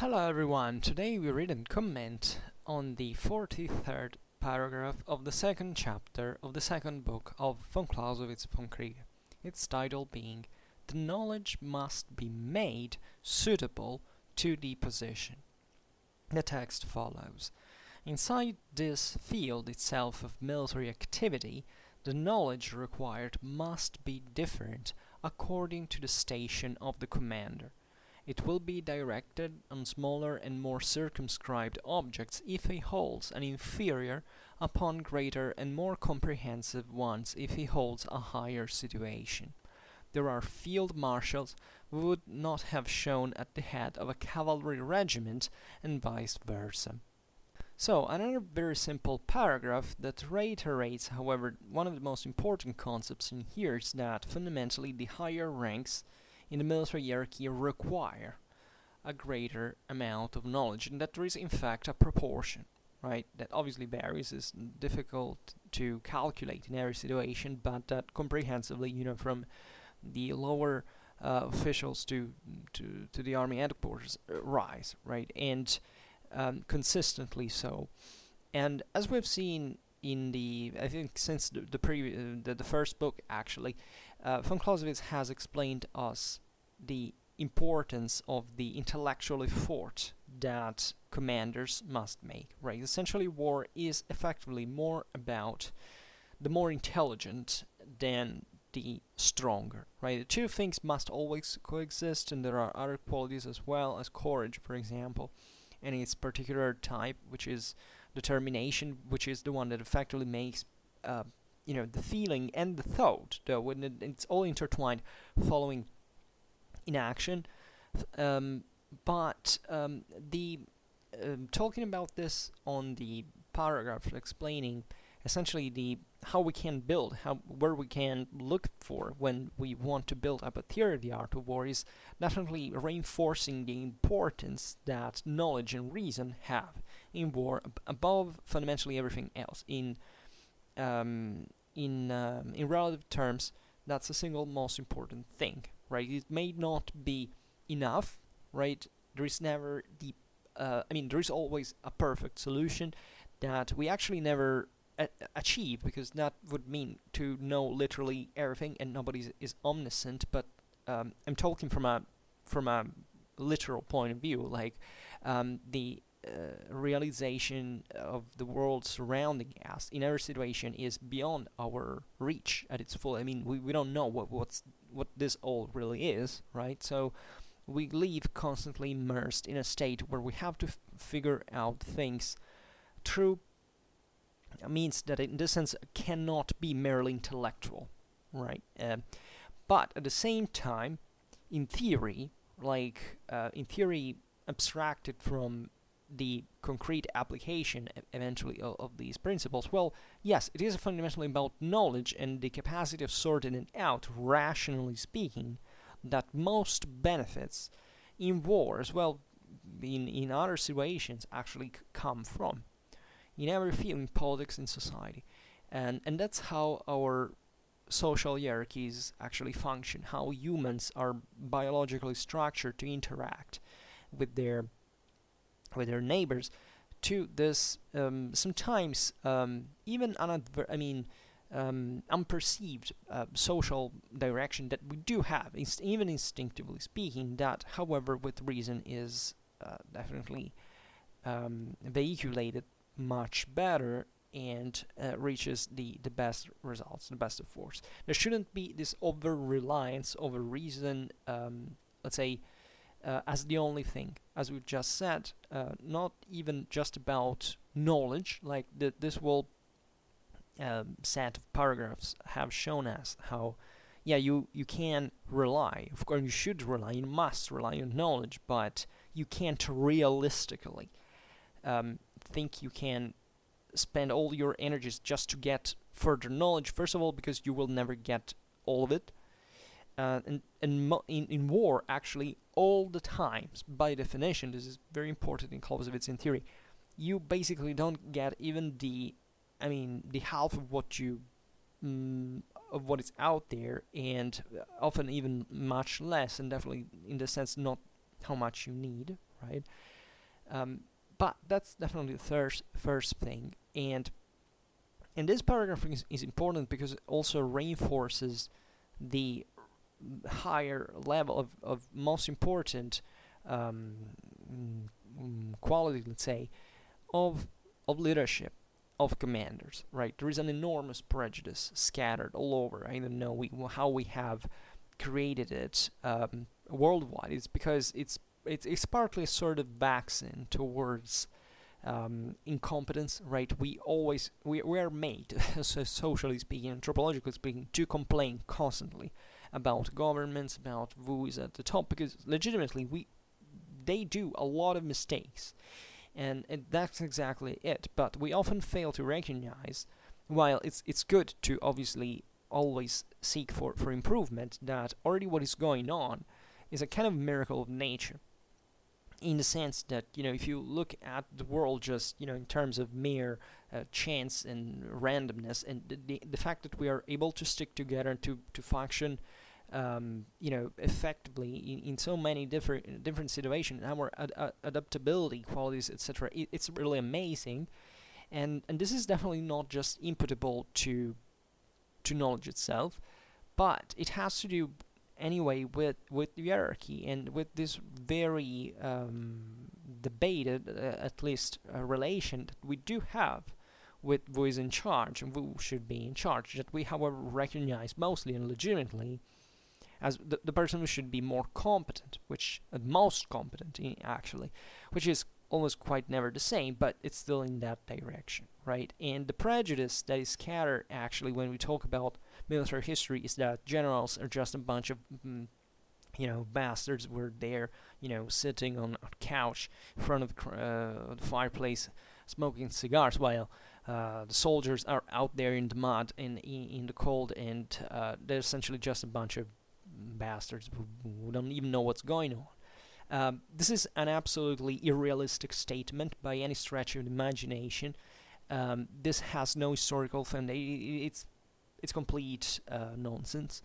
Hello everyone, today we read and comment on the 43rd paragraph of the second chapter of the second book of Von Clausewitz, Vom Kriege. Its title being, "The knowledge must be made suitable to the position." The text follows. Inside this field itself of military activity, the knowledge required must be different according to the station of the commander. It will be directed on smaller and more circumscribed objects if he holds an inferior upon greater and more comprehensive ones if he holds a higher situation. There are field marshals who would not have shown at the head of a cavalry regiment and vice versa. So, another very simple paragraph that reiterates, however, one of the most important concepts in here is that fundamentally the higher ranks in the military hierarchy require a greater amount of knowledge, and that there is in fact a proportion, right? That obviously varies, is difficult to calculate in every situation, but that comprehensively, from the lower officials to the army headquarters rise, right? And consistently so. And as we've seen in I think since the first book actually, von Clausewitz has explained us the importance of the intellectual effort that commanders must make, right? Essentially, war is effectively more about the more intelligent than the stronger, right? The two things must always coexist, and there are other qualities as well, as courage, for example, and its particular type, which is determination, which is the one that effectively makes the feeling and the thought, though when it's all intertwined, following in action. But the talking about this on the paragraph explaining essentially the how we can build, where we can look for when we want to build up a theory of the art of war, is definitely reinforcing the importance that knowledge and reason have in war above fundamentally everything else. In relative terms, that's the single most important thing, right? It may not be enough, right? There is never there is always a perfect solution that we actually never achieve, because that would mean to know literally everything, and nobody is omniscient. But I'm talking from a literal point of view, like the realization of the world surrounding us in every situation is beyond our reach at its full. We don't know what this all really is, right? So we live constantly immersed in a state where we have to figure out things through means that in this sense cannot be merely intellectual, right? But at the same time, in theory, abstracted from the concrete application eventually of these principles, well, yes, it is fundamentally about knowledge and the capacity of sorting it out, rationally speaking, that most benefits in war, as well in other situations, actually come from. In every field, in politics, in society. And that's how our social hierarchies actually function, how humans are biologically structured to interact with their neighbors, to this sometimes even unperceived social direction that we do have, even instinctively speaking, that, however, with reason is definitely vehiculated much better and reaches the best results, the best of force. There shouldn't be this over-reliance over reason, let's say, as the only thing, as we've just said, not even just about knowledge, like this whole set of paragraphs have shown us how, you can rely, of course you should rely, you must rely on knowledge, but you can't realistically think you can spend all your energies just to get further knowledge, first of all, because you will never get all of it. In war, actually, all the times, by definition, this is very important in Clausewitz in theory, you basically don't get even the half of what of what is out there, and often even much less, and definitely in the sense not how much you need, right? But that's definitely the first thing, and this paragraph is important because it also reinforces the higher level of most important um, quality, let's say, of leadership, of commanders, right? There is an enormous prejudice scattered all over. I don't know how we have created it worldwide. It's because it's partly a sort of vaccine towards incompetence, right? We are made, so socially speaking, anthropologically speaking, to complain constantly about governments, about who is at the top, because legitimately they do a lot of mistakes, and that's exactly it. But we often fail to recognize, while it's good to obviously always seek for improvement, that already what is going on is a kind of miracle of nature, in the sense that, if you look at the world just, in terms of mere chance and randomness, and the fact that we are able to stick together to function effectively in so many different situations, our adaptability qualities, etc., it's really amazing. And this is definitely not just imputable to knowledge itself, but it has to do anyway with hierarchy, and with this very debated, at least, relation that we do have with who is in charge and who should be in charge, that we, however, recognize mostly and legitimately as the person who should be more competent, which most competent actually, which is almost quite never the same, but it's still in that direction, right? And the prejudice that is scattered actually when we talk about military history is that generals are just a bunch of bastards. Were there, sitting on a couch in front of the fireplace smoking cigars, while the soldiers are out there in the mud and in the cold, and they're essentially just a bunch of bastards who don't even know what's going on. This is an absolutely unrealistic statement by any stretch of the imagination. This has no historical foundation. It's complete nonsense.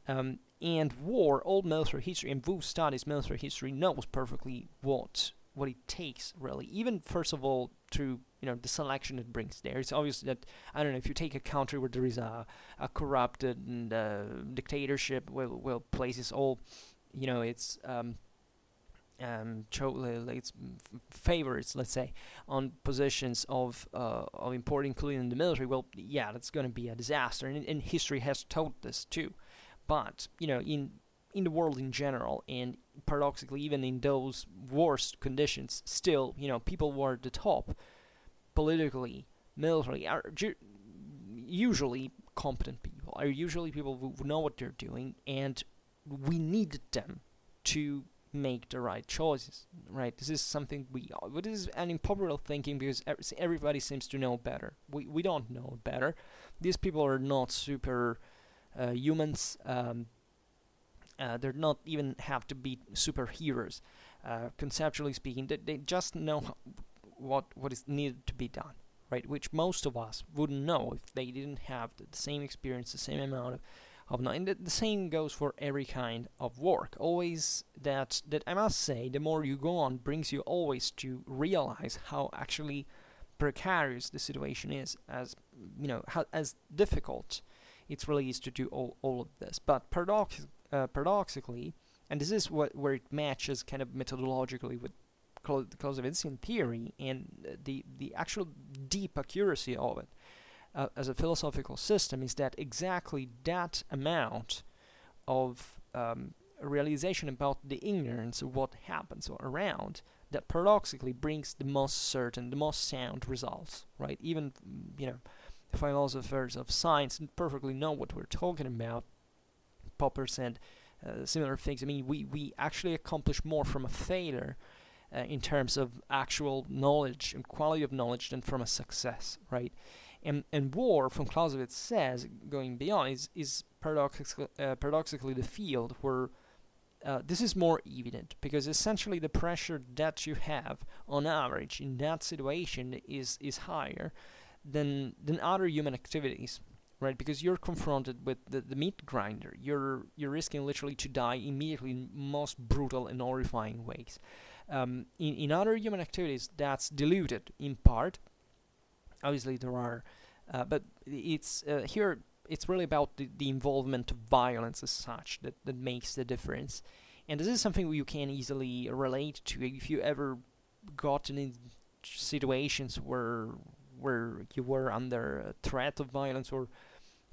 And old military history, and who studies military history knows perfectly what it takes, really. Even first of all, through the selection it brings there. It's obvious that, I don't know, if you take a country where there is a corrupted and dictatorship, well places all, it's its favorites, let's say, on positions of important, including in the military, well, yeah, that's going to be a disaster, and history has told this too. But in the world in general, and paradoxically, even in those worst conditions, still, people who are at the top, politically, militarily, are usually competent people, are usually people who know what they're doing, and we need them to make the right choices, right? This is something this is an impossible thinking, because everybody seems to know better. We don't know better. These people are not super humans. They're not even have to be superheroes. Conceptually speaking, they just know what is needed to be done, right? Which most of us wouldn't know if they didn't have the same experience, the same amount of knowledge. And the same goes for every kind of work. Always that I must say, the more you go on, brings you always to realize how actually precarious the situation is, as as difficult it really is to do all of this. But paradoxically, and this is where it matches kind of methodologically with Clausewitzian theory and the actual deep accuracy of it as a philosophical system, is that exactly that amount of realization about the ignorance of what happens around, that paradoxically brings the most certain, the most sound results, right? Even philosophers of science perfectly know what we're talking about. Popper said similar things. I mean, we actually accomplish more from a failure in terms of actual knowledge and quality of knowledge than from a success, right? And war, from Clausewitz says, going beyond, is paradoxically the field where this is more evident, because essentially the pressure that you have on average in that situation is higher than other human activities, right? Because you're confronted with the meat grinder. You're risking literally to die immediately in most brutal and horrifying ways. In other human activities, that's diluted in part. Obviously, there are, but it's here. It's really about the involvement of violence as such that makes the difference. And this is something you can easily relate to if you ever gotten in situations where you were under a threat of violence, or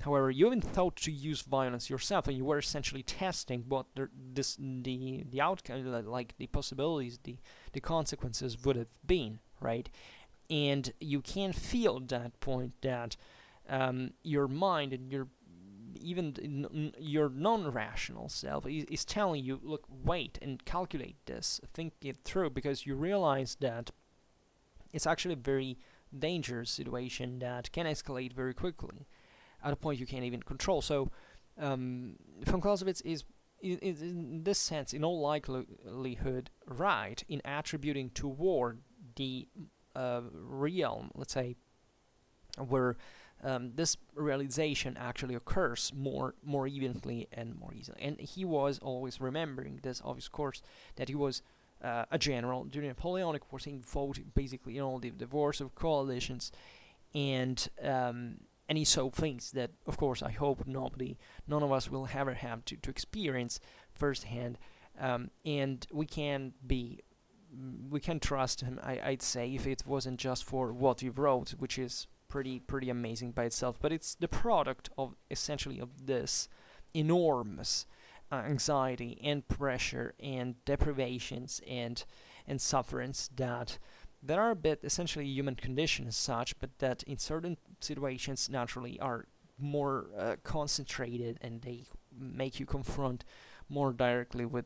however you even thought to use violence yourself, and you were essentially testing what the outcome, like the possibilities, the consequences would have been, right? And you can feel at that point that your mind and your non-rational self is telling you, look, wait and calculate this, think it through, because you realize that it's actually a very dangerous situation that can escalate very quickly at a point you can't even control. So von Clausewitz is in this sense, in all likelihood, right in attributing toward the realm, let's say, where this realization actually occurs more evenly and more easily. And he was always remembering this, of course, that he was a general during the Napoleonic Wars. He fought basically in all the wars of coalitions, and he saw things that, of course, I hope none of us will ever have to experience firsthand. And we can trust him, I'd say, if it wasn't just for what he wrote, which is pretty amazing by itself, but it's the product of essentially of this enormous anxiety and pressure and deprivations and sufferance that are a bit essentially human condition as such, but that in certain situations naturally are more concentrated, and they make you confront more directly with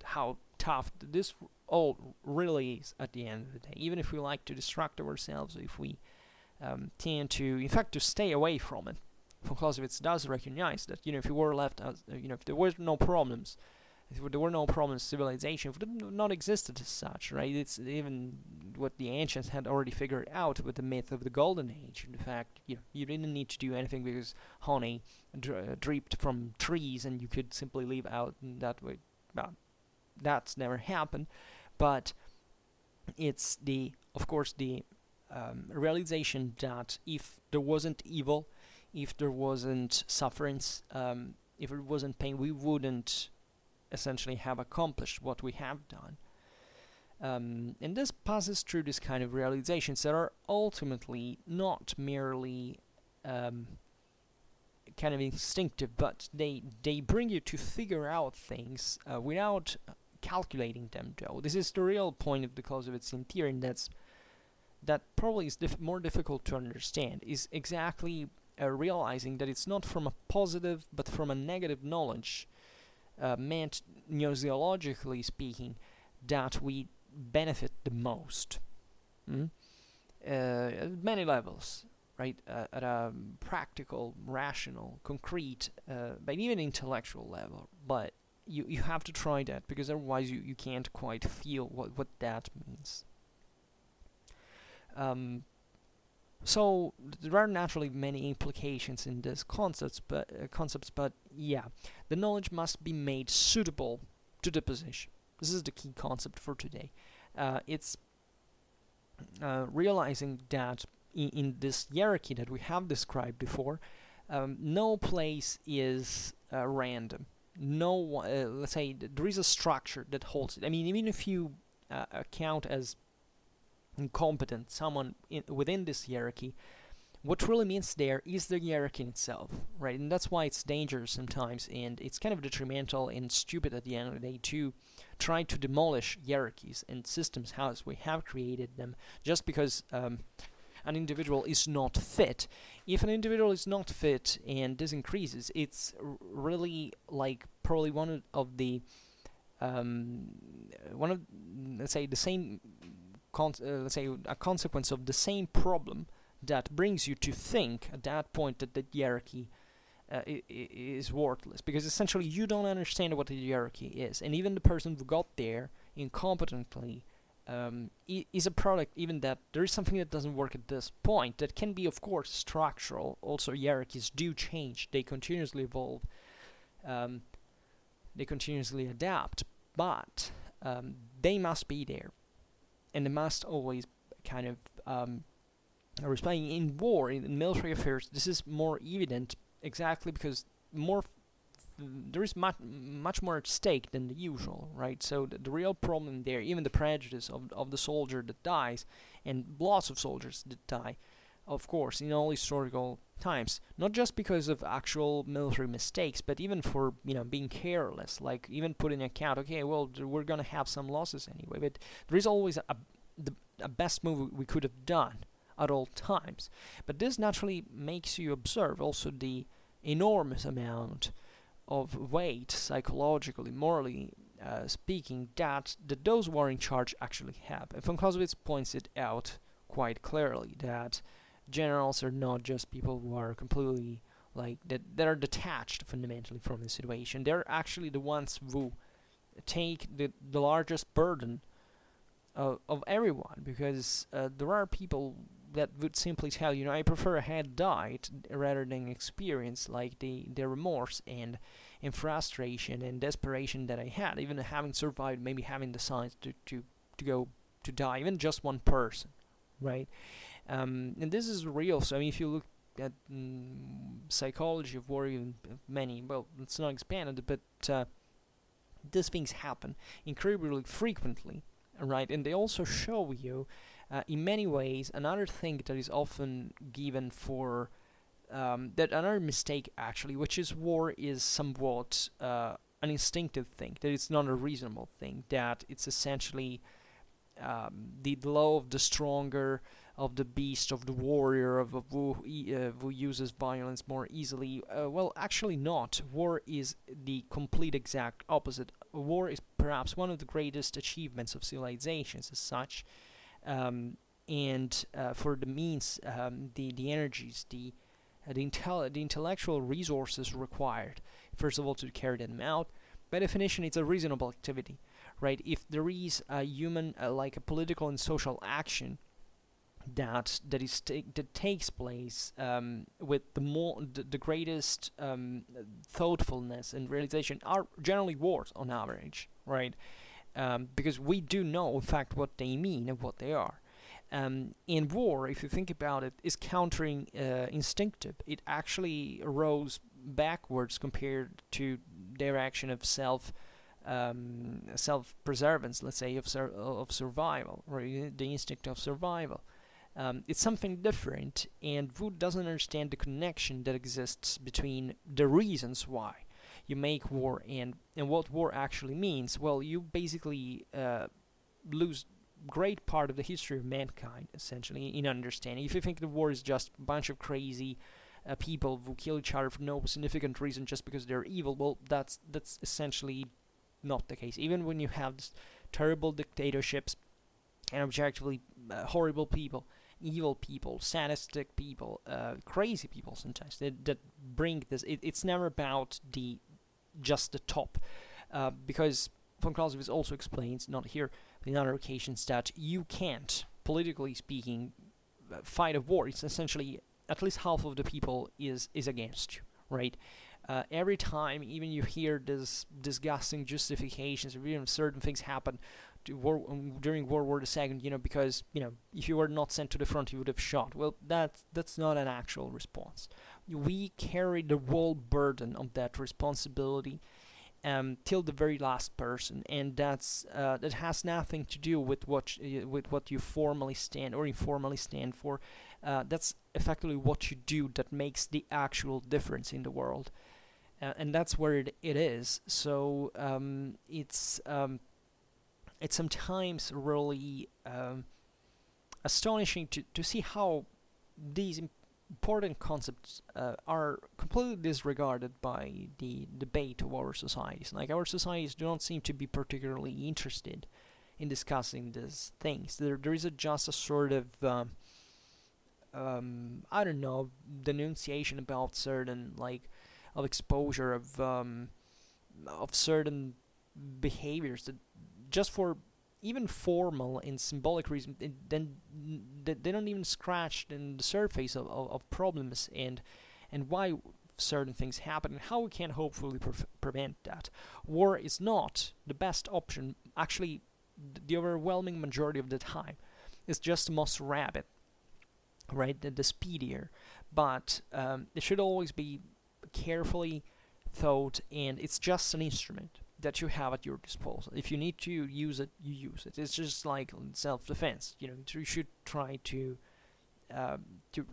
how tough this all really is at the end of the day. Even if we like to distract ourselves, if we tend to, in fact, to stay away from it. Von Clausewitz does recognize that, if you were left, if there were no problems, civilization would not existed as such, right? It's even what the ancients had already figured out with the myth of the Golden Age. In fact, you didn't need to do anything because honey dripped from trees, and you could simply live out in that way. Well, that's never happened, but it's of course, the realization that if there wasn't evil, if there wasn't sufferance, if there wasn't pain, we wouldn't essentially have accomplished what we have done. And this passes through this kind of realizations that are ultimately not merely kind of instinctive, but they bring you to figure out things without calculating them, though. This is the real point of the Clausewitzian theory, and that probably is more difficult to understand, is exactly realizing that it's not from a positive but from a negative knowledge, meant gnoseologically speaking, that we benefit the most. At many levels, right? At a practical, rational, concrete, but even intellectual level. But you have to try that, because otherwise you can't quite feel what that means. So there are naturally many implications in these concepts, but yeah, the knowledge must be made suitable to the position. This is the key concept for today. It's realizing that in this hierarchy that we have described before, no place is random. No, let's say there is a structure that holds it. I mean, even if you count as incompetent someone within this hierarchy, what really means there is the hierarchy in itself, right? And that's why it's dangerous sometimes, and it's kind of detrimental and stupid at the end of the day to try to demolish hierarchies and systems as we have created them, just because an individual is not fit. If an individual is not fit and this increases, it's really like probably one of let's say the same let's say a consequence of the same problem that brings you to think at that point that the hierarchy is worthless, because essentially you don't understand what the hierarchy is, and even the person who got there incompetently is a product even that there is something that doesn't work at this point that can be, of course, structural. Also, hierarchies do change, they continuously evolve, they continuously adapt, but they must be there, and they must always kind of responding in war, in military affairs. This is more evident exactly because there is much more at stake than the usual, right? So the real problem there, even the prejudice of the soldier that dies, and lots of soldiers that die, of course, in all historical times, not just because of actual military mistakes, but even for being careless, like even put in account, okay, well, we're gonna have some losses anyway, but there is always a best move we could have done at all times. But this naturally makes you observe also the enormous amount of weight, psychologically, morally speaking, that those who are in charge actually have. And von Clausewitz points it out quite clearly that generals are not just people who are completely that are detached fundamentally from the situation. They're actually the ones who take the largest burden of everyone, because there are people that would simply tell you, I prefer I had died rather than experience the remorse and frustration and desperation that I had, even having survived, maybe having decided to go to die, even just one person, right? And this is real. So if you look at psychology of war, even many, well, let's not expand on it, but these things happen incredibly frequently, right? And they also show you in many ways another thing that is often given for that another mistake actually, which is war is somewhat an instinctive thing, that it's not a reasonable thing, that it's essentially the law of the stronger, of the beast, of the warrior, of who uses violence more easily. Well, actually not. War is the complete exact opposite. War is perhaps one of the greatest achievements of civilizations as such, and for the means, the energies, the intellectual resources required, first of all, to carry them out. By definition, it's a reasonable activity, right? If there is a human, like a political and social action that takes place with the greatest thoughtfulness and realization, are generally wars on average, right? Because we do know, in fact, what they mean and what they are. In war, if you think about it, is countering instinctive. It actually arose backwards compared to their action of self-preservance, let's say, of survival, or the instinct of survival. It's something different, and Wood doesn't understand the connection that exists between the reasons why you make war and what war actually means. Well, you basically lose great part of the history of mankind, essentially, in understanding. If you think the war is just a bunch of crazy people who kill each other for no significant reason just because they're evil, well, that's essentially not the case. Even when you have terrible dictatorships and objectively horrible people, evil people, sadistic people, crazy people sometimes that bring this. It's never about just the top, because von Clausewitz also explains, not here, but in other occasions, that you can't, politically speaking, fight a war. It's essentially at least half of the people is against you, right? Every time, even you hear this disgusting justifications, or even certain things happen during World War II, because if you were not sent to the front, you would have shot. Well, that's not an actual response. We carry the whole burden of that responsibility till the very last person, and that has nothing to do with what you formally stand or informally stand for. That's effectively what you do that makes the actual difference in the world, and that's where it is. So it's sometimes really astonishing to see how these important concepts are completely disregarded by the debate of our societies. Like, our societies do not seem to be particularly interested in discussing these things. There is just a sort of I don't know, denunciation about certain, of exposure of certain behaviors that just for even formal and symbolic reason, then they don't even scratch in the surface of problems and why certain things happen and how we can hopefully prevent that. War is not the best option. Actually, the overwhelming majority of the time is just the most rapid, right? The speedier, but it should always be carefully thought, and it's just an instrument that you have at your disposal. If you need to use it, you use it. It's just like self-defense. You should try to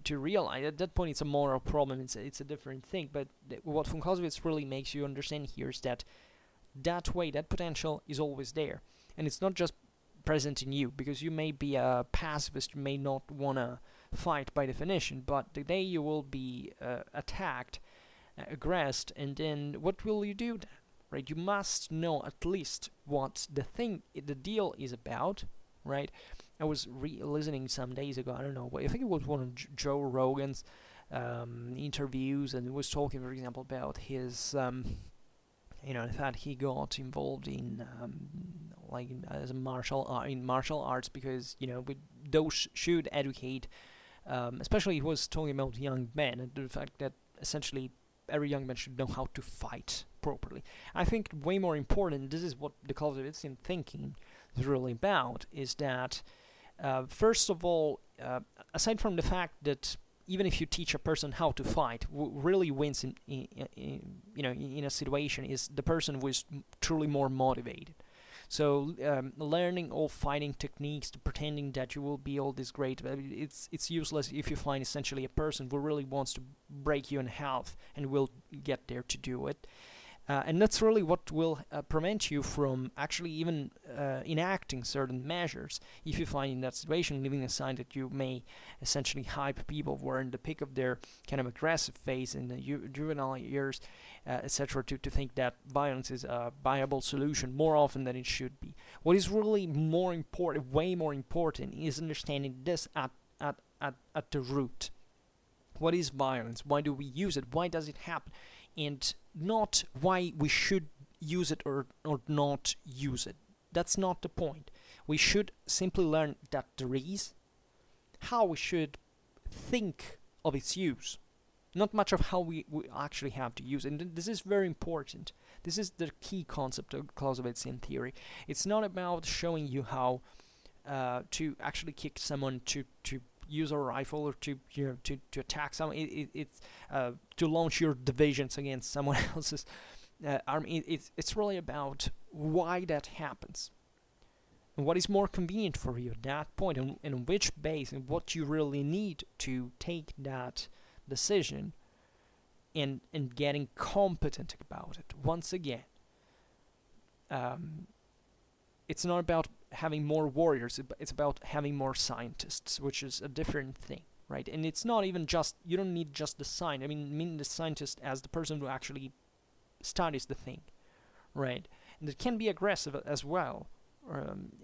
realize at that point it's a moral problem. It's a different thing. But what von Clausewitz really makes you understand here is that way, that potential is always there, and it's not just present in you, because you may be a pacifist, you may not wanna fight by definition, but the day you will be attacked, aggressed, and then what will you do then? Right, you must know at least what the deal is about, right? I was listening some days ago, I don't know, I think it was one of Joe Rogan's interviews, and he was talking, for example, about his, the fact he got involved in, as a martial arts, because, those should educate, especially he was talking about young men, and the fact that essentially every young man should know how to fight properly. I think way more important, this is what the Clausewitzian thinking is really about, is that first of all, aside from the fact that even if you teach a person how to fight, really wins in a situation is the person who is truly more motivated. So learning all fighting techniques, pretending that you will be all this great, it's useless if you find essentially a person who really wants to break you in half and will get there to do it. And that's really what will prevent you from actually even enacting certain measures. If you find in that situation, leaving aside that you may essentially hype people who are in the peak of their kind of aggressive phase in the juvenile years, etc., to think that violence is a viable solution more often than it should be. What is really more important, way more important, is understanding this at the root. What is violence? Why do we use it? Why does it happen? And not why we should use it or not use it. That's not the point. We should simply learn that there is, how we should think of its use. Not much of how we actually have to use it. And this is very important. This is the key concept of Clausewitzian theory. It's not about showing you how to actually kick someone, to use a rifle, or to attack someone. It's to launch your divisions against someone else's army. It's really about why that happens, and what is more convenient for you at that point, and on which base, and what you really need to take that decision, and getting competent about it. Once again, it's not about having more warriors, it's about having more scientists, which is a different thing, right? And it's not even just, you don't need just the scientist. I mean the scientist as the person who actually studies the thing, right? And it can be aggressive as well,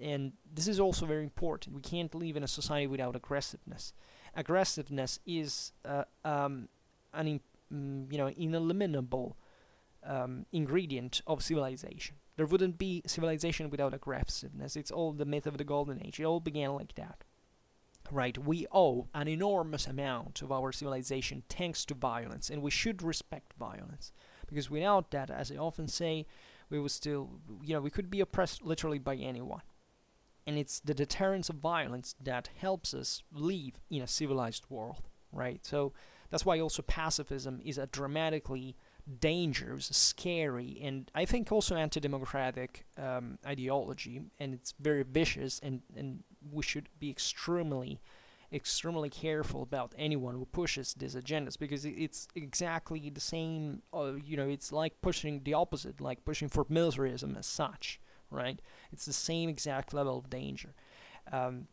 and this is also very important. We can't live in a society without aggressiveness. Aggressiveness is an ineliminable ingredient of civilization. There wouldn't be civilization without aggressiveness. It's all the myth of the Golden Age. It all began like that. Right? We owe an enormous amount of our civilization thanks to violence, and we should respect violence. Because without that, as I often say, we would still, we could be oppressed literally by anyone. And it's the deterrence of violence that helps us live in a civilized world, right? So that's why also pacifism is a dramatically dangerous, scary, and I think also anti-democratic ideology, and it's very vicious, and we should be extremely careful about anyone who pushes these agendas, because it's exactly the same, it's like pushing the opposite, like pushing for militarism as such, right? It's the same exact level of danger.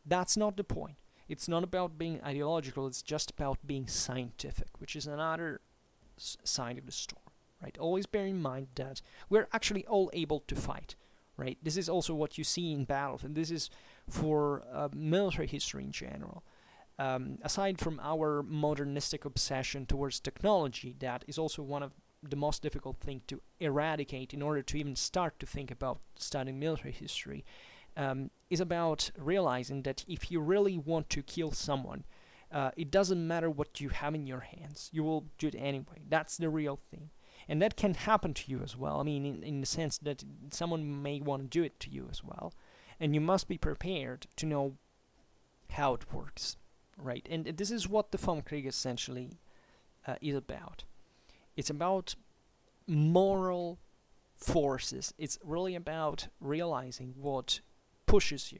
That's not the point. It's not about being ideological, it's just about being scientific, which is another side of the story, right? Always bear in mind that we're actually all able to fight, right? This is also what you see in battles, and this is for military history in general. Aside from our modernistic obsession towards technology, that is also one of the most difficult things to eradicate in order to even start to think about studying military history, is about realizing that if you really want to kill someone, it doesn't matter what you have in your hands. You will do it anyway. That's the real thing. And that can happen to you as well. I mean, in the sense that someone may want to do it to you as well. And you must be prepared to know how it works, right? And this is what the Vom Kriege essentially is about. It's about moral forces. It's really about realizing what pushes you,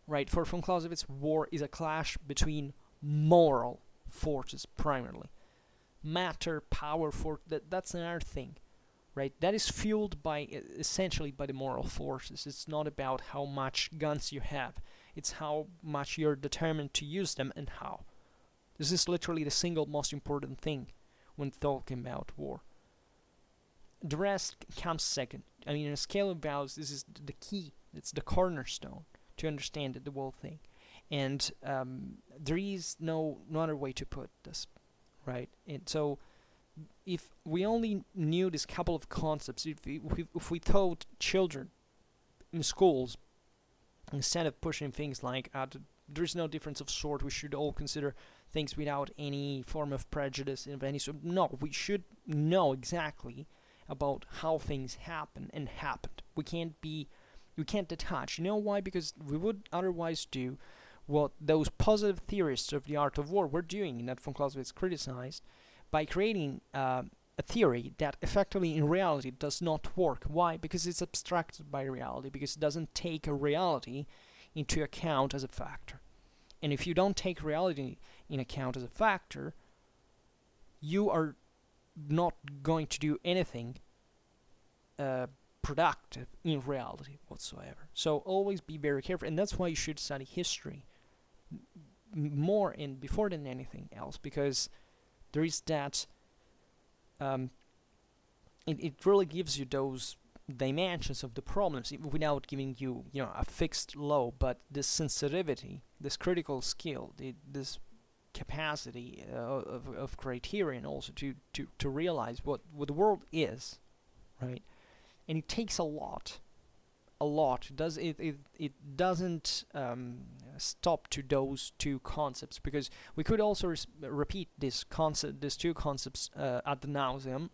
right? For von Clausewitz, war is a clash between moral forces primarily. Matter, power, that's another thing, right? That is fueled by essentially by the moral forces. It's not about how much guns you have. It's how much you're determined to use them and how. This is literally the single most important thing when talking about war. The rest comes second. I mean, in a scale of values, this is the key. It's the cornerstone to understand the whole thing. And there is no other way to put this, right? And so, if we only knew this couple of concepts, if we taught children in schools, instead of pushing things like there is no difference of sort, we should all consider things without any form of prejudice of any sort. No, we should know exactly about how things happen and happened. We can't detach. You know why? Because we would otherwise do what those positive theorists of the art of war were doing, and that von Clausewitz criticized, by creating a theory that effectively in reality does not work. Why? Because it's abstracted by reality, because it doesn't take a reality into account as a factor. And if you don't take reality in account as a factor, you are not going to do anything productive in reality whatsoever. So always be very careful, and that's why you should study history more and before than anything else, because there is that it really gives you those dimensions of the problems without giving you a fixed law, but this sensitivity, this critical skill, this capacity of criterion also to realize what the world is, right? And it takes a lot. It doesn't stop to those two concepts, because we could also repeat these two concepts ad nauseum,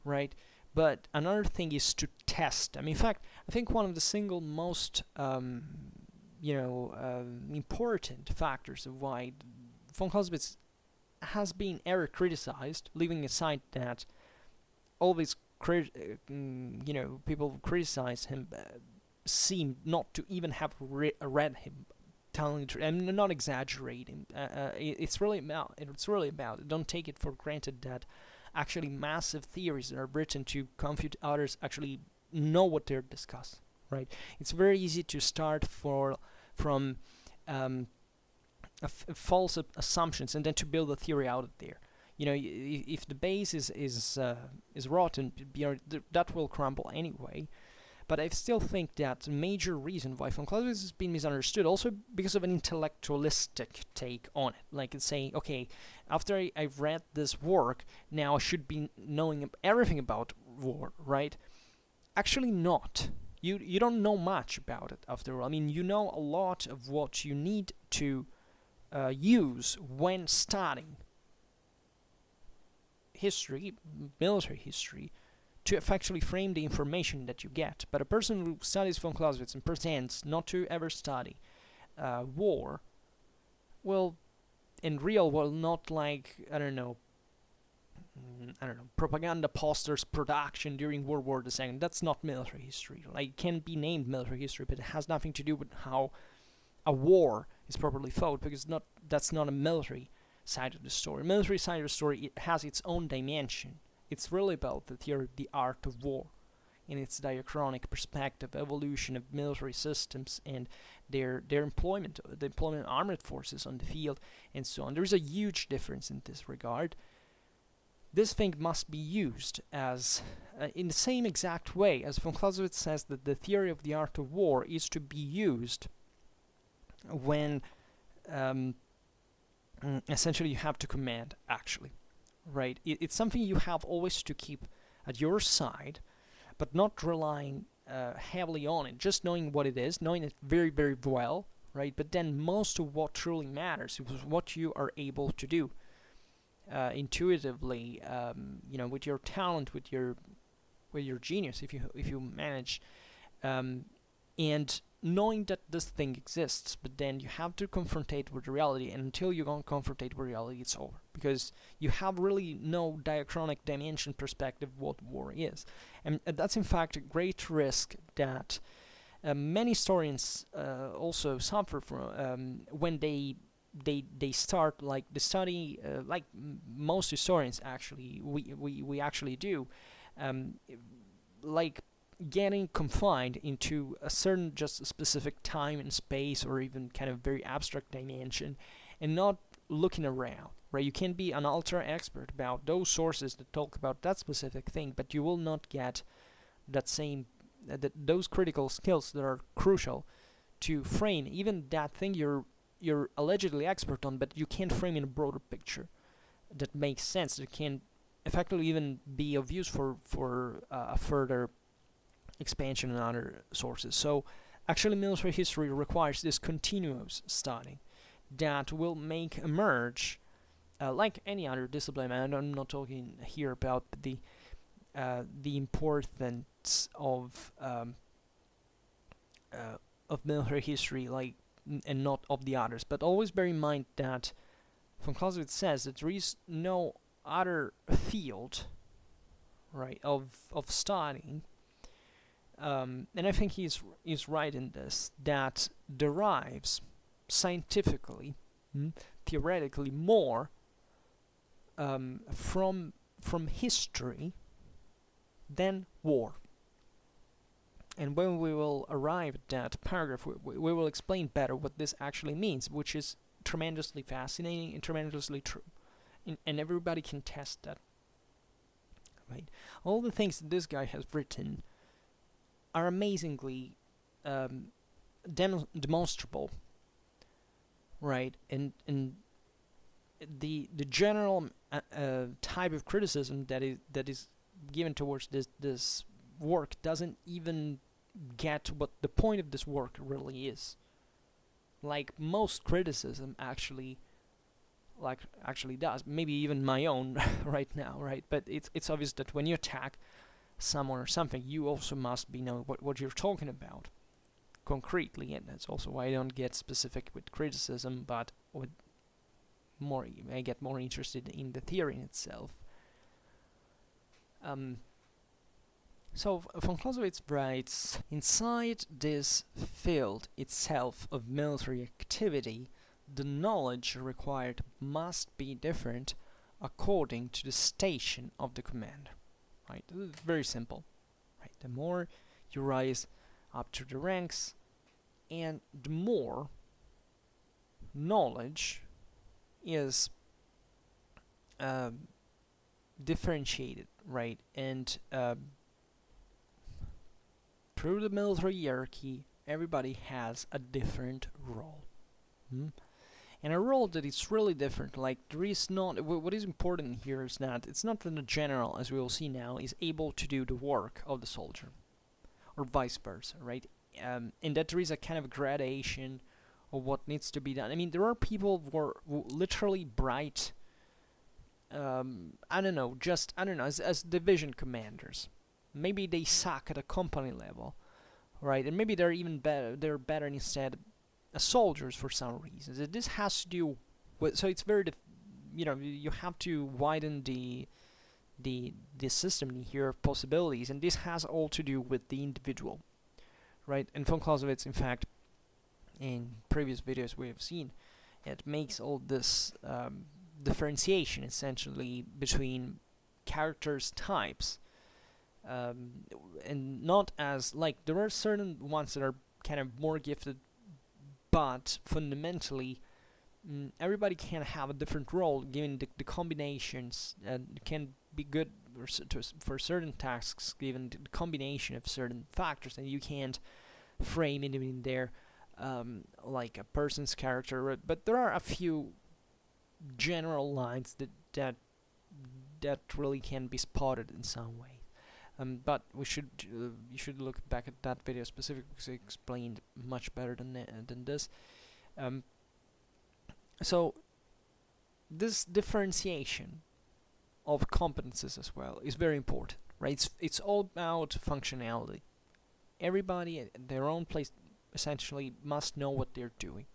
right? But another thing is to test them. In fact, I think one of the single most important factors of why von Clausewitz has been ever criticized, leaving aside that all these people who criticize him seem not to even have read him. Telling the truth, I'm not exaggerating. It's really about. Don't take it for granted that actually massive theories that are written to confute others actually know what they're discussing, right? It's very easy to start from false assumptions and then to build a theory out of there. If the base is rotten, that will crumble anyway. But I still think that the major reason why von Clausewitz has been misunderstood, also because of an intellectualistic take on it. Like it's saying, okay, after I've read this work, now I should be knowing everything about war, right? Actually not. You don't know much about it after all. I mean, you know a lot of what you need to use when studying history, military history, to effectively frame the information that you get. But a person who studies von Clausewitz and pretends not to ever study war, well, in real, well, not like, propaganda posters production during World War II. That's not military history. Like, it can be named military history, but it has nothing to do with how a war is properly fought, because that's not a military side of the story. Military side of the story, it has its own dimension. It's really about the theory of the art of war in its diachronic perspective, evolution of military systems and their employment, the employment of armored forces on the field, and so on. There is a huge difference in this regard. This thing must be used as in the same exact way as von Clausewitz says that the theory of the art of war is to be used when essentially you have to command, actually. Right, it's something you have always to keep at your side, but not relying heavily on it. Just knowing what it is, knowing it very, very well, right? But then most of what truly matters is what you are able to do intuitively, with your talent, with your genius, if you manage, and knowing that this thing exists. But then you have to confront it with reality, and until you don't confront it with reality, it's over, because you have really no diachronic dimension perspective what war is. And that's in fact a great risk that many historians also suffer from when they start like the study, like most historians actually, we actually do, like getting confined into a certain just specific time and space, or even kind of very abstract dimension, and not looking around, right? You can be an ultra expert about those sources that talk about that specific thing, but you will not get that same those critical skills that are crucial to frame even that thing you're allegedly expert on, but you can't frame in a broader picture that makes sense, that can effectively even be of use for a further expansion in other sources. So actually military history requires this continuous study that will make emerge, like any other discipline, and I'm not talking here about the importance of military history, like, and not of the others. But always bear in mind that von Clausewitz says that there is no other field, right, of studying, and I think he's right in this, that derives scientifically, theoretically, more from history than war. And when we will arrive at that paragraph, we will explain better what this actually means, which is tremendously fascinating and tremendously true. And everybody can test that, right? All the things that this guy has written are amazingly demonstrable, right? And the general type of criticism that is given towards this work doesn't even get what the point of this work really is. Like most criticism actually does, maybe even my own right now, right? But it's obvious that when you attack someone or something, you also must know what you're talking about concretely, and that's also why I don't get specific with criticism, but with more, I get more interested in the theory in itself. So von Clausewitz writes, inside this field itself of military activity, the knowledge required must be different according to the station of the commander. Right? This is very simple. Right? The more you rise up to the ranks, and the more knowledge is differentiated, right? And through the military hierarchy, everybody has a different role. And a role that is really different. Like, there is not, what is important here is that it's not that the general, as we will see now, is able to do the work of the soldier, or vice versa, right? And that there is a kind of gradation of what needs to be done. I mean, there are people who are literally bright, as division commanders. Maybe they suck at a company level, right? And maybe they're even better. They're better instead as soldiers for some reasons. This has to do with. So it's very, you have to widen the system here of possibilities, and this has all to do with the individual, right? And von Clausewitz, in fact, in previous videos we have seen, it makes all this differentiation essentially between characters types. And not as, like, there are certain ones that are kind of more gifted, but fundamentally everybody can have a different role given the combinations, and can be good for certain tasks given the combination of certain factors, and you can't frame it in there like a person's character, but there are a few general lines that really can be spotted in some way. But you should look back at that video specifically because it explained much better than this. Um, so this differentiation of competences as well is very important, right? It's all about functionality. Everybody at their own place essentially must know what they're doing,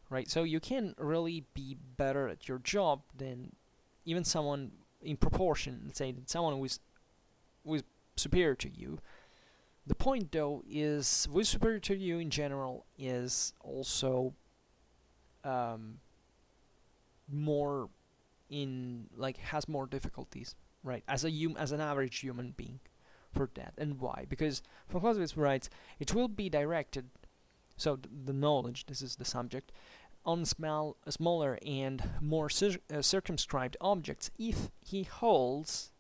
right? So you can really be better at your job than even someone in proportion. Let's say that someone who is superior to you. The point though is, who is superior to you in general is also more has more difficulties, right? As an average human being, for that. And why? Because von Clausewitz writes, it will be directed, so the knowledge, this is the subject, on smaller and more circumscribed objects if he holds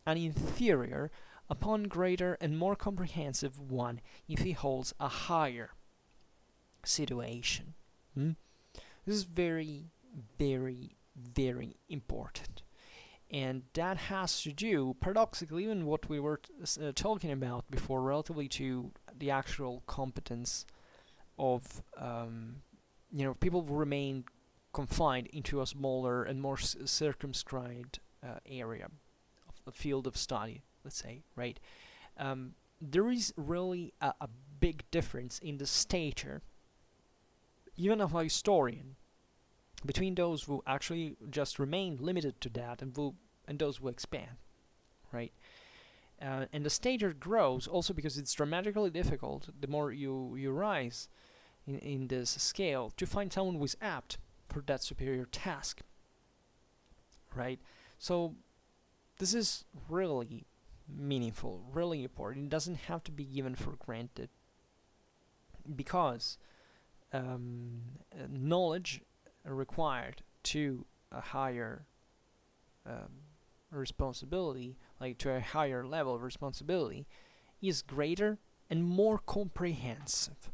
an inferior upon greater and more comprehensive one if he holds a higher situation. This is very, very, very important. And that has to do, paradoxically, even what we were talking about before, relatively to the actual competence of, people who remain confined into a smaller and more circumscribed area of the field of study, let's say, right? There is really a big difference in the stature, even of a historian, between those who actually just remain limited to that and those who expand, right? And the stature grows also because it's dramatically difficult, the more you rise in this scale, to find someone who is apt for that superior task, right? So this is really meaningful, really important. It doesn't have to be given for granted, because knowledge required to a higher responsibility, like to a higher level of responsibility, is greater and more comprehensive.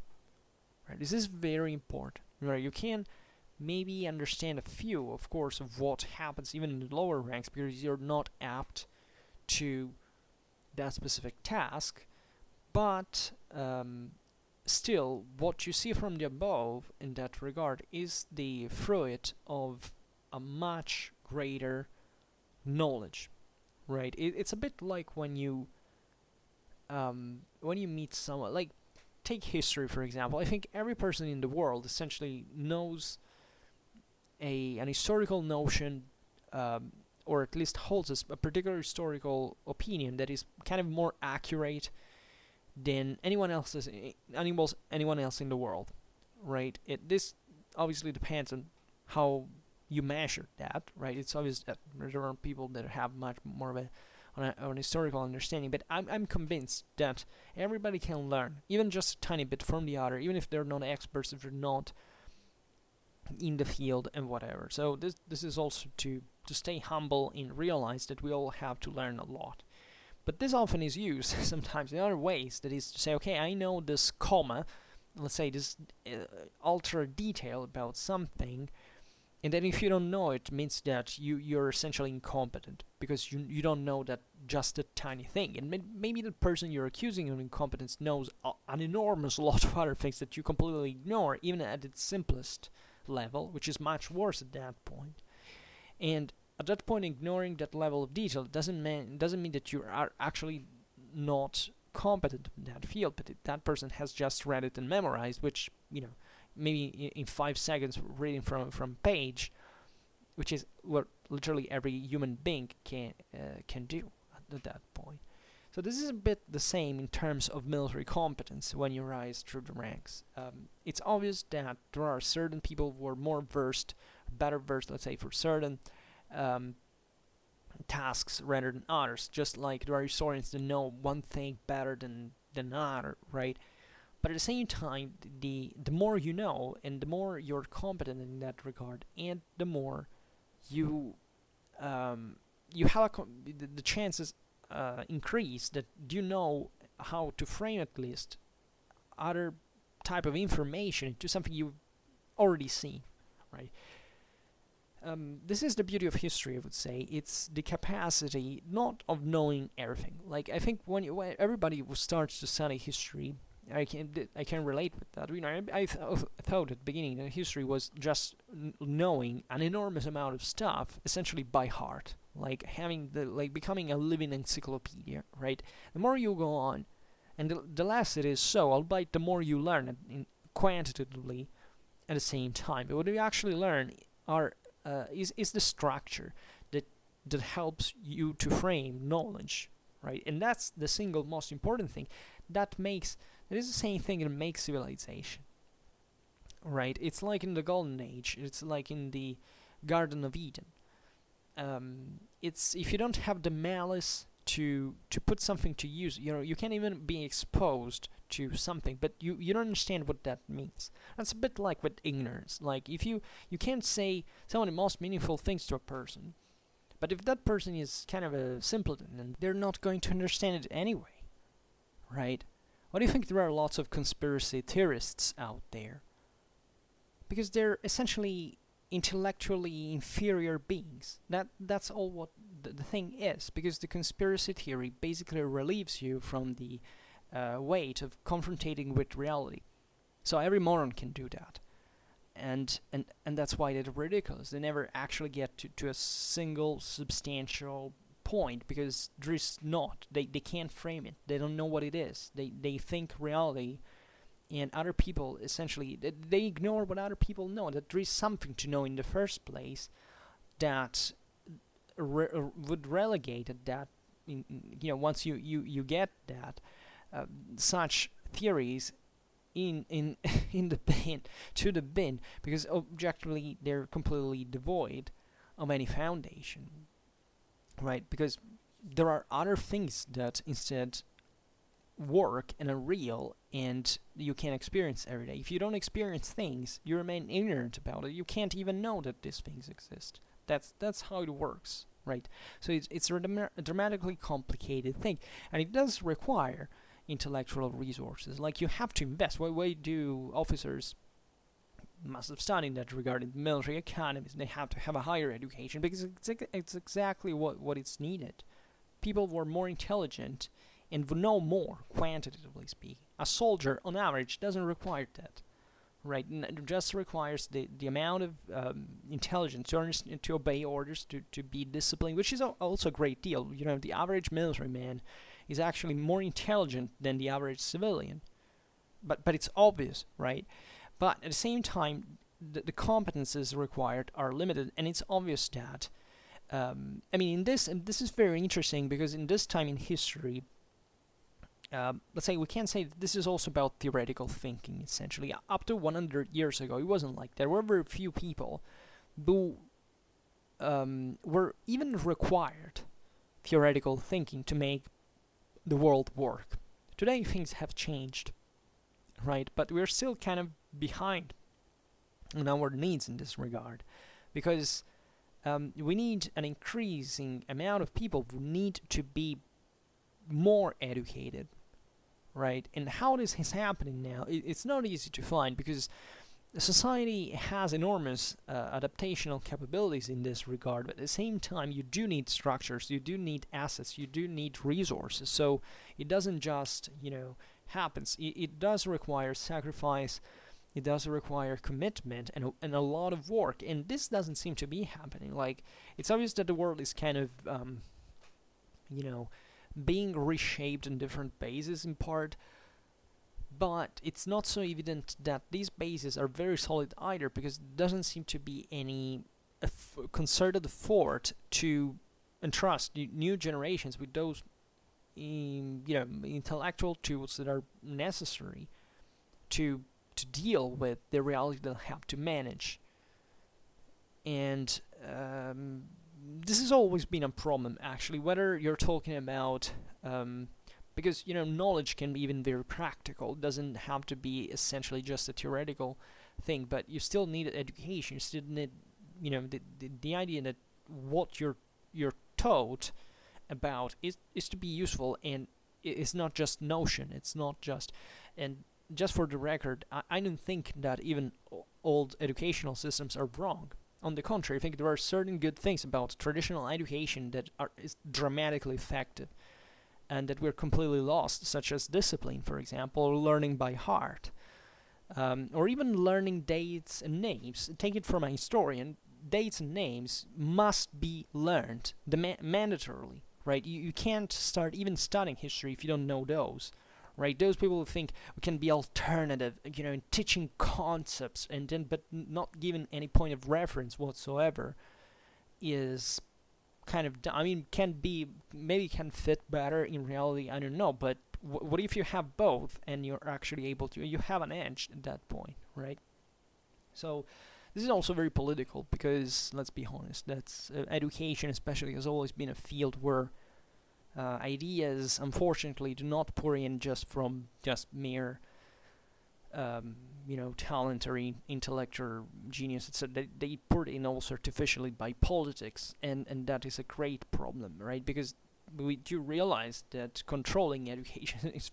Right? This is very important. Right? You can maybe understand a few, of course, of what happens even in the lower ranks, because you're not apt to that specific task, but still, what you see from the above in that regard is the fruit of a much greater knowledge, right? It's a bit like when you meet someone, like, take history for example. I think every person in the world essentially knows an historical notion, or at least holds a particular historical opinion that is kind of more accurate than anyone else in the world, right? This obviously depends on how you measure that, right? It's obvious that there are people that have much more of an historical understanding, but I'm convinced that everybody can learn, even just a tiny bit from the other, even if they're not experts, if they're not in the field and whatever. So this is also to stay humble and realize that we all have to learn a lot. But this often is used sometimes in other ways, that is to say, okay, I know this comma, let's say this ultra detail about something, and then if you don't know it, means that you're essentially incompetent, because you don't know that just a tiny thing. And maybe the person you're accusing of incompetence knows an enormous lot of other things that you completely ignore, even at its simplest level, which is much worse at that point. And at that point, ignoring that level of detail doesn't mean that you are actually not competent in that field, but that person has just read it and memorized, which, maybe in 5 seconds reading from page, which is what literally every human being can do at that point. So this is a bit the same in terms of military competence when you rise through the ranks. It's obvious that there are certain people who are better versed, let's say, for certain tasks rather than others, just like there are historians that know one thing better than another, right? But at the same time, the more you know, and the more you're competent in that regard, and the more you have the chances increase that you know how to frame at least other type of information into something you've already seen, right? This is the beauty of history, I would say. It's the capacity not of knowing everything. Like, I think when everybody who starts to study history I can relate with that. I thought at the beginning that history was just knowing an enormous amount of stuff essentially by heart, like becoming a living encyclopedia, right? The more you go on, and the less it is so, albeit the more you learn quantitatively at the same time. But what you actually learn is the structure that helps you to frame knowledge, right? And that's the single most important thing. That is the same thing that makes civilization, right? It's like in the Golden Age. It's like in the Garden of Eden. It's if you don't have the malice to put something to use, you can't even be exposed to something, but you don't understand what that means. That's a bit like with ignorance. Like if you can't say some of the most meaningful things to a person, but if that person is kind of a simpleton, then they're not going to understand it anyway, right? Why do you think there are lots of conspiracy theorists out there? Because they're essentially intellectually inferior beings. That's all what the thing is. Because the conspiracy theory basically relieves you from the weight of confronting with reality. So every moron can do that. And that's why they're ridiculous. They never actually get to a single substantial point, because there is not. They can't frame it. They don't know what it is. They think reality, and other people essentially they ignore what other people know. That there is something to know in the first place that would relegate that. Once you get that, such theories in the bin to the bin, because objectively they're completely devoid of any foundation, right? Because there are other things that instead work and are real and you can experience every day. If you don't experience things, you remain ignorant about it. You can't even know that these things exist. That's how it works, right? So it's a dramatically complicated thing, and it does require intellectual resources. Like, you have to invest. Why do officers must have studied that regarding military academies? They have to have a higher education, because it's exactly what it's needed. People were more intelligent and would know more, quantitatively speaking. A soldier, on average, doesn't require that, right? It just requires the amount of intelligence to obey orders, to be disciplined, which is also a great deal. The average military man is actually more intelligent than the average civilian. But it's obvious, right? But at the same time, the competences required are limited, and it's obvious that, this is very interesting, because in this time in history, let's say we can say that this is also about theoretical thinking, essentially. Up to 100 years ago, it wasn't like that. There were very few people who were even required theoretical thinking to make the world work. Today things have changed, right? But we're still kind of behind in our needs in this regard, because we need an increasing amount of people who need to be more educated, right? And how this is happening now, it's not easy to find, because society has enormous adaptational capabilities in this regard, but at the same time you do need structures, you do need assets, you do need resources. So it doesn't just happens. It does require sacrifice, it does require commitment and a lot of work, and this doesn't seem to be happening. Like, it's obvious that the world is kind of being reshaped on different bases in part, but it's not so evident that these bases are very solid either, because there doesn't seem to be any concerted effort to entrust new generations with those intellectual tools that are necessary to deal with the reality they'll have to manage. And this has always been a problem, actually, whether you're talking about because knowledge can be even very practical. It doesn't have to be essentially just a theoretical thing, but you still need education. You still need the idea that what you're taught about is to be useful, and it's not just notion. It's not just, and just for the record, I don't think that even old educational systems are wrong. On the contrary, I think there are certain good things about traditional education that is dramatically effective. and that we're completely lost, such as discipline, for example, or learning by heart, or even learning dates and names. Take it from a historian, dates and names must be learned mandatorily, right? You can't start even studying history if you don't know those, right? Those people who think we can be alternative, in teaching concepts and then but not given any point of reference whatsoever is kind of, maybe can fit better in reality, I don't know, but what if you have both and you're actually able to, you have an edge at that point, right? So this is also very political because, let's be honest, that's education especially has always been a field where ideas, unfortunately, do not pour in just from mere talent or intellect or genius. They pour it in also artificially by politics, and that is a great problem, right? Because we do realize that controlling education is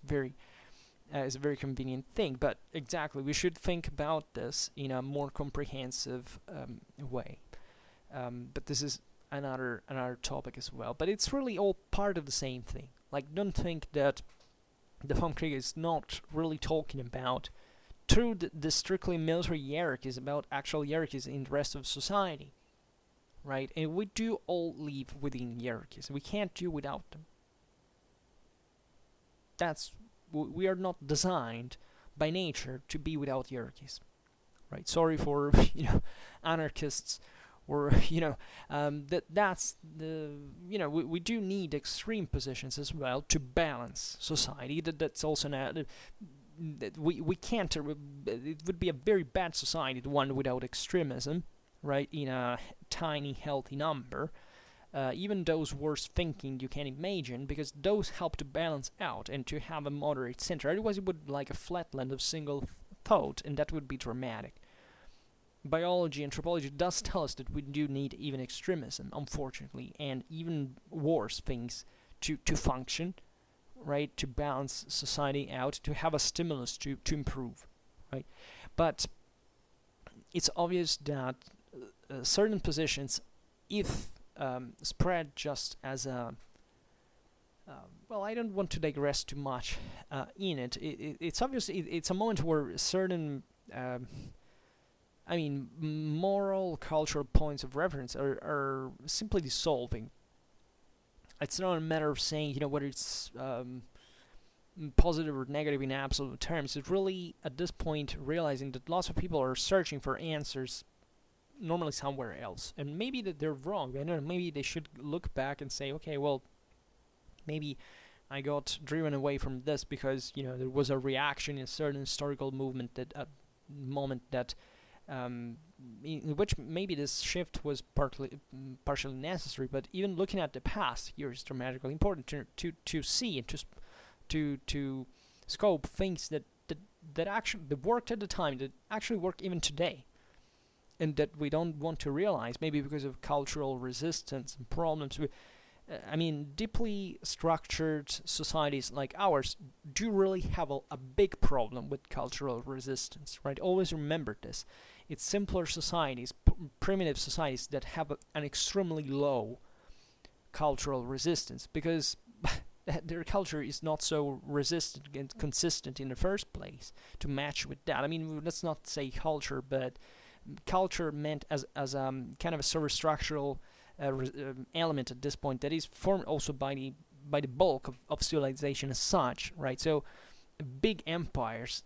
a very convenient thing. But exactly, we should think about this in a more comprehensive way. But this is another topic as well. But it's really all part of the same thing. Like, don't think that the Vom Kriege is not really talking about through the strictly military hierarchies, about actual hierarchies in the rest of society, right? And we do all live within hierarchies. We can't do without them. We are not designed by nature to be without hierarchies, right? Sorry for anarchists, or that's the we do need extreme positions as well to balance society. That's also not. We can't. It would be a very bad society, the one without extremism, right? In a tiny, healthy number. Even those worst thinking you can imagine, because those help to balance out and to have a moderate center. Otherwise, it would like a flatland of single thought, and that would be dramatic. Biology, anthropology does tell us that we do need even extremism, unfortunately, and even worse things to function, right? To balance society out, to have a stimulus to improve, right? But it's obvious that certain positions, if spread just as a I don't want to digress too much in it. It's obvious it's a moment where certain moral, cultural points of reference are simply dissolving. It's not a matter of saying, whether it's positive or negative in absolute terms. It's really, at this point, realizing that lots of people are searching for answers normally somewhere else. And maybe that they're wrong. I don't know, maybe they should look back and say, okay, well, maybe I got driven away from this because, there was a reaction in a certain historical movement moment that in which maybe this shift was partially necessary. But even looking at the past here is dramatically important to see and to scope things that actually that worked at the time, that actually work even today, and that we don't want to realize, maybe because of cultural resistance and problems. Deeply structured societies like ours do really have a big problem with cultural resistance, right? Always remember this. It's simpler societies, primitive societies that have an extremely low cultural resistance, because their culture is not so resistant and consistent in the first place to match with that. Let's not say culture, but culture meant as kind of a sort of structural element at this point that is formed also by the bulk of civilization as such, right? So big empires,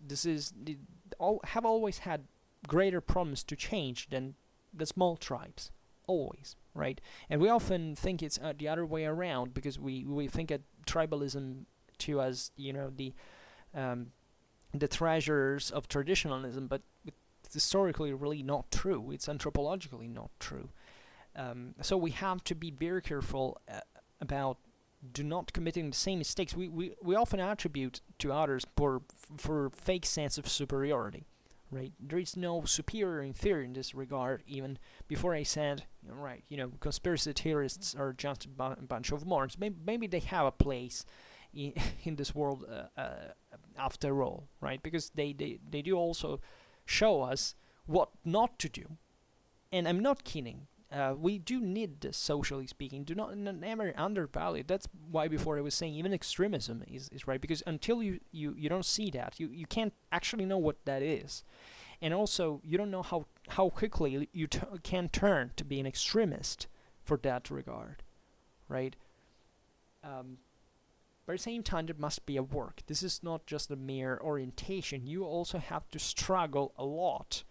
have always had greater problems to change than the small tribes, always, right? And we often think it's the other way around, because we think of tribalism too as the treasures of traditionalism, but it's historically really not true. It's anthropologically not true. So we have to be very careful about not committing the same mistakes. We often attribute to others for fake sense of superiority, right? There is no superior and inferior in this regard. Even before I said, conspiracy theorists are just a bunch of morons. Maybe they have a place in this world after all, right? Because they do also show us what not to do. And I'm not kidding. we do need this, socially speaking. Do not never undervalue it. That's why before I was saying even extremism is right, because until you don't see that, you can't actually know what that is. And also, you don't know how quickly you can turn to be an extremist for that regard, right? But at the same time, there must be a work. This is not just a mere orientation. You also have to struggle a lot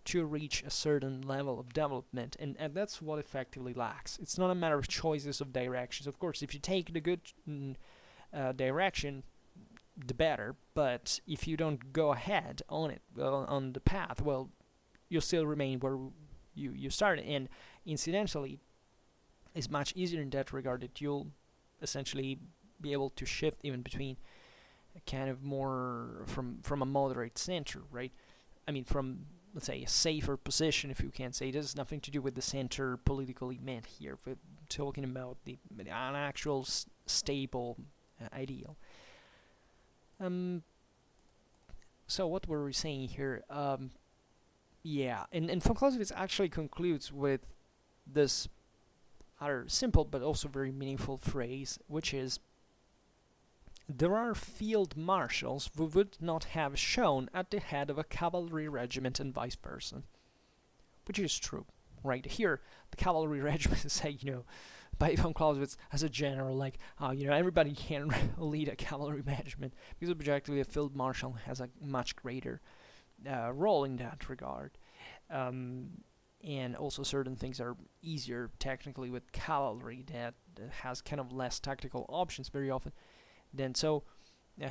to reach a certain level of development, and that's what effectively lacks. It's not a matter of choices of directions. Of course, if you take the good direction, the better, but if you don't go ahead on it, on the path, well, you'll still remain where you started. And incidentally, it's much easier in that regard, that you'll essentially be able to shift even between a kind of more from a moderate center, right? I mean, from, let's say, a safer position, if you can say. This has nothing to do with the center politically meant here. We're talking about an actual stable ideal. So what were we saying here? Yeah, and von Clausewitz actually concludes with this other simple but also very meaningful phrase, which is, there are field marshals who would not have shown at the head of a cavalry regiment and vice versa. Which is true, right? Here, the cavalry regiment is saying, by von Clausewitz as a general, like, everybody can lead a cavalry regiment, because objectively a field marshal has a much greater role in that regard. And also certain things are easier technically with cavalry that has kind of less tactical options very often. Then so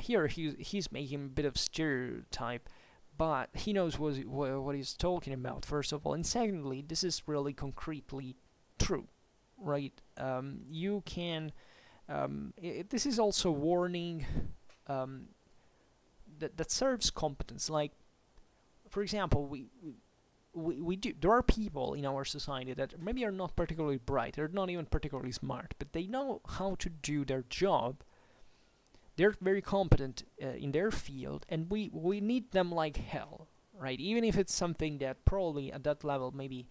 here he's making a bit of stereotype, but he knows what he's talking about, first of all, and secondly, this is really concretely true, right? You can this is also warning that serves competence. Like, for example, we do, there are people in our society that maybe are not particularly bright, they're not even particularly smart, but they know how to do their job. They're very competent in their field, and we need them like hell, right? Even if it's something that probably at that level maybe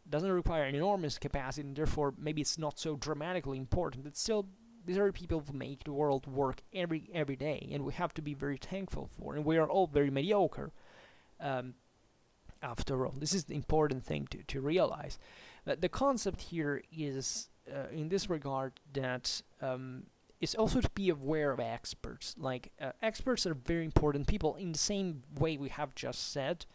doesn't require an enormous capacity, and therefore maybe it's not so dramatically important, but still, these are people who make the world work every day, and we have to be very thankful for, and we are all very mediocre. After all, this is the important thing to realize. The concept here is, in this regard, that it's also to be aware of experts. Like, experts are very important people in the same way we have just said.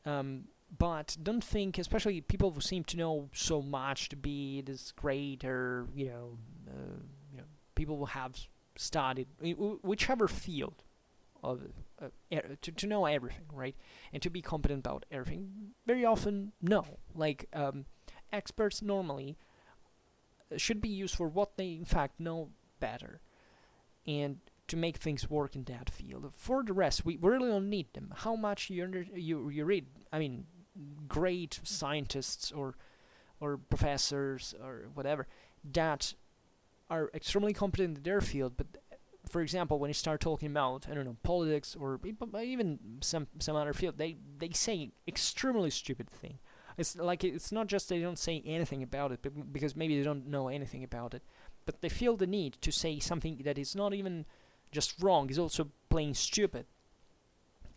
But don't think, especially people who seem to know so much, to be this great, or people who have studied whichever field of to know everything, right? And to be competent about everything. Very often, no. Like, experts normally should be used for what they in fact know better, and to make things work in that field. For the rest, we really don't need them. How much you read, I mean, great scientists or professors or whatever that are extremely competent in their field, but for example, when you start talking about, I don't know, politics or even some other field, they say extremely stupid thing. It's like, it's not just they don't say anything about it, but because maybe they don't know anything about it, but they feel the need to say something that is not even just wrong, is also plain stupid.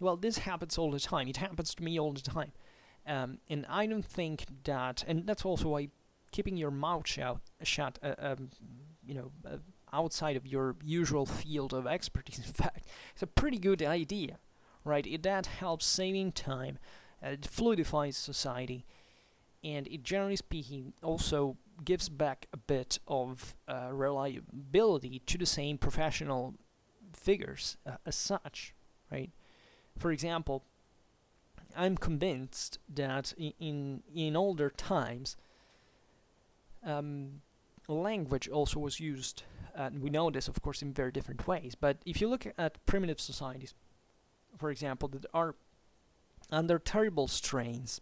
Well, this happens all the time. It happens to me all the time. And I don't think that, and that's also why keeping your mouth shut, outside of your usual field of expertise, in fact, it's a pretty good idea, right? That helps saving time, it fluidifies society, and it, generally speaking, also gives back a bit of reliability to the same professional figures as such, right? For example, I'm convinced that in older times, language also was used, and we know this, of course, in very different ways, but if you look at primitive societies, for example, that are under terrible strains,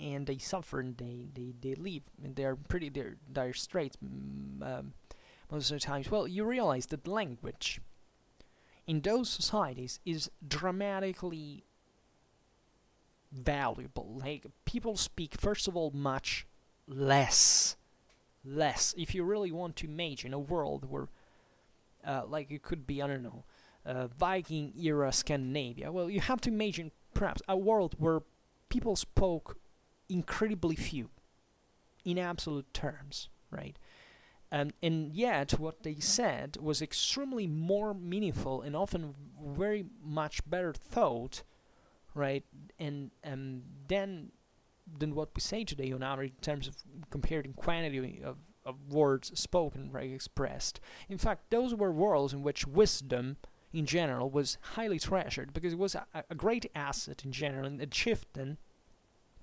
and they suffer, and they live, and they're pretty dire straits most of the times, well, you realize that language in those societies is dramatically valuable. Like, people speak, first of all, much less. If you really want to imagine a world where, like, it could be, I don't know, Viking era Scandinavia. Well, you have to imagine perhaps a world where people spoke incredibly few in absolute terms, right? And yet, what they said was extremely more meaningful and often very much better thought, right? And than what we say today on average in terms of comparing quantity of words spoken, right, expressed. In fact, those were worlds in which wisdom in general was highly treasured because it was a great asset in general, and chieftain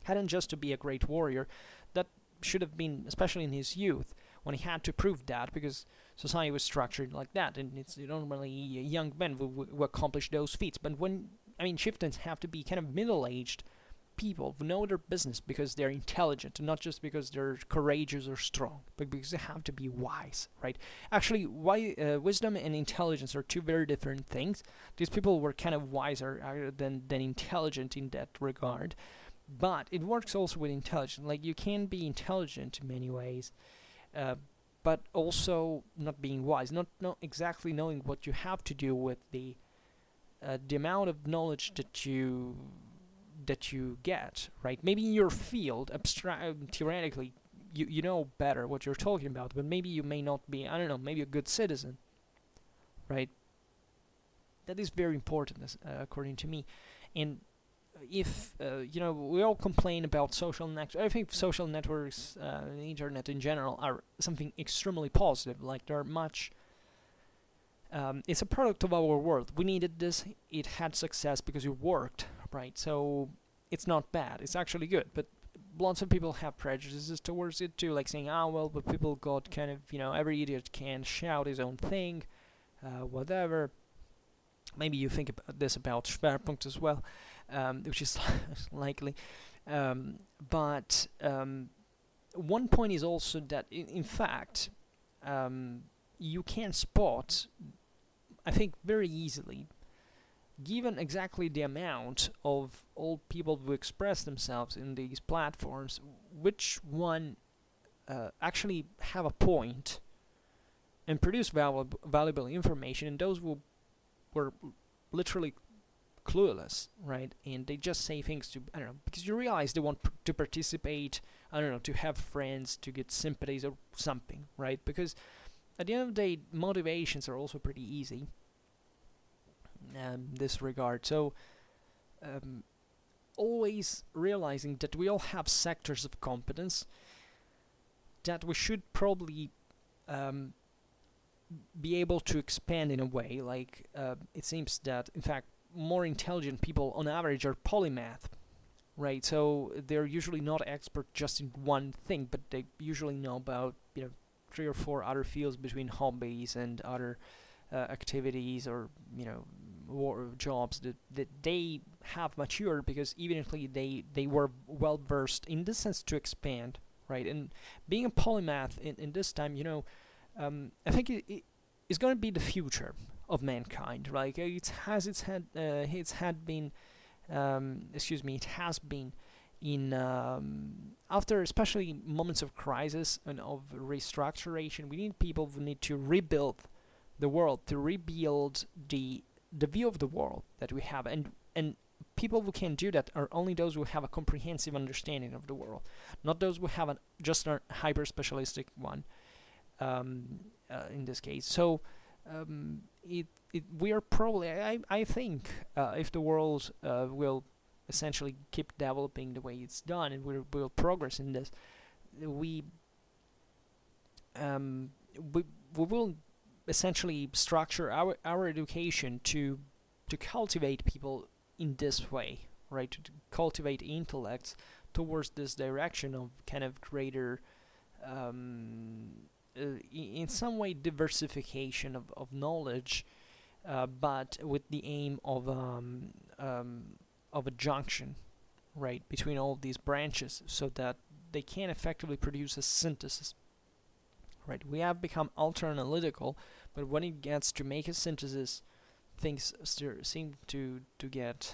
hadn't just to be a great warrior. That should have been, especially in his youth, when he had to prove that, because society was structured like that, and it's normally young men who accomplish those feats. But chieftains have to be kind of middle-aged people who know their business because they're intelligent, not just because they're courageous or strong, but because they have to be wise, right? Actually, wisdom and intelligence are two very different things. These people were kind of wiser than intelligent in that regard, but it works also with intelligence. Like, you can be intelligent in many ways, but also not being wise, not exactly knowing what you have to do with the amount of knowledge that you get, right? Maybe in your field, theoretically, you know better what you're talking about, but maybe you may not be, I don't know, maybe a good citizen, right? That is very important, according to me. And if, we all complain about social networks. I think social networks, the internet in general, are something extremely positive. Like, they're much... it's a product of our world. We needed this. It had success because it worked, right? So it's not bad. It's actually good. But lots of people have prejudices towards it too, like saying, but people got kind of, every idiot can shout his own thing, whatever. Maybe you think about this about Schwerpunkt as well, which is likely. But one point is also that, in fact, you can spot, I think, very easily, given exactly the amount of old people who express themselves in these platforms, which one actually have a point and produce valuable information, and those who were literally clueless, right? And they just say things to, I don't know, because you realize they want to participate, I don't know, to have friends, to get sympathies or something, right? Because at the end of the day, motivations are also pretty easy in this regard. So, always realizing that we all have sectors of competence that we should probably be able to expand in a way. Like, it seems that, in fact, more intelligent people on average are polymath, right? So they're usually not expert just in one thing, but they usually know about, 3 or 4 other fields between hobbies and other activities or, jobs that they have matured because evidently they were well versed in this sense to expand, right? And being a polymath in this time, I think it's going to be the future of mankind. Like, it has been in after especially moments of crisis and of restructuration. We need people who need to rebuild the world, to rebuild the view of the world that we have, and people who can do that are only those who have a comprehensive understanding of the world, not those who have just a hyper specialistic one. In this case, so we are probably, I think, if the world will essentially keep developing the way it's done, and will progress in this, we will essentially structure our education to cultivate people in this way, right? To cultivate intellects towards this direction of kind of greater, in some way, diversification of knowledge, but with the aim of a junction, right, between all these branches, so that they can effectively produce a synthesis. Right, we have become ultra analytical, but when it gets to make a synthesis, things seem to get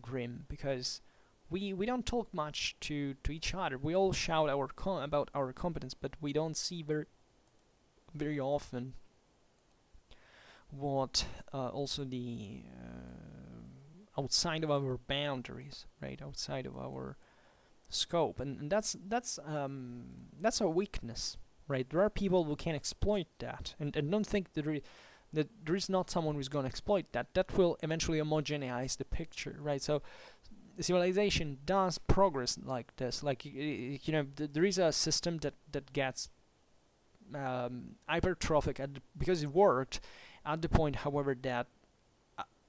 grim, because we don't talk much to each other. We all shout about our competence, but we don't see very often what also the outside of our boundaries, right? Outside of our scope, and that's a weakness, right? There are people who can exploit that, and don't think that there is not someone who's going to exploit that. That will eventually homogenize the picture, right? So civilization does progress like this. Like there is a system that gets hypertrophic because it worked. At the point, however, that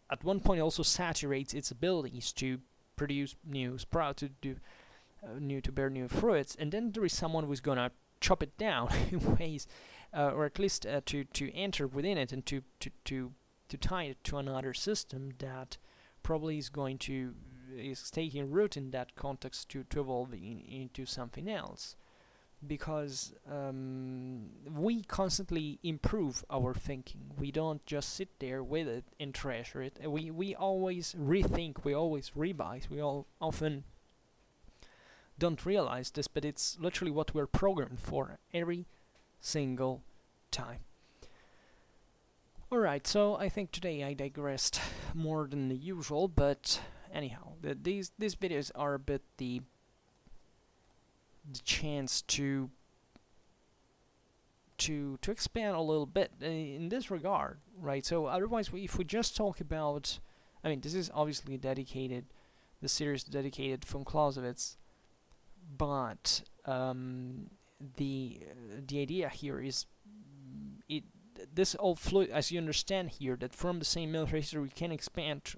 at one point also saturates its abilities to produce new sprouts, to do to bear new fruits, and then there is someone who's gonna chop it down in ways, or at least to enter within it and to tie it to another system that probably is taking root in that context to evolve into something else, because we constantly improve our thinking. We don't just sit there with it and treasure it. We always rethink, we always revise, we all often don't realize this, but it's literally what we're programmed for every single time. Alright, so I think today I digressed more than the usual, but anyhow, these videos are a bit the chance to expand a little bit in this regard, right? So otherwise, if we just talk about, I mean, this is obviously the series dedicated from Clausewitz, but the idea here is this all fluid, as you understand here, that from the same military history we can expand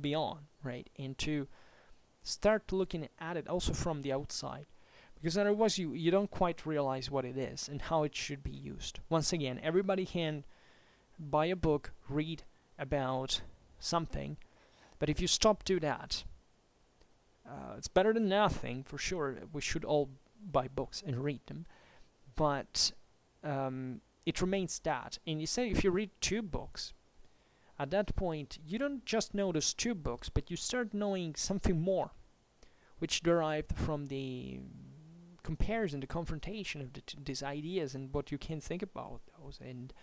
beyond, right, and to start looking at it also from the outside, because otherwise you don't quite realize what it is and how it should be used. Once again, everybody can buy a book, read about something, but if you stop to that, it's better than nothing, for sure. We should all buy books and read them, but it remains that. And you say if you read 2 books, at that point you don't just know those 2 books, but you start knowing something more, which derived from the comparison, the confrontation of these ideas and what you can think about those. And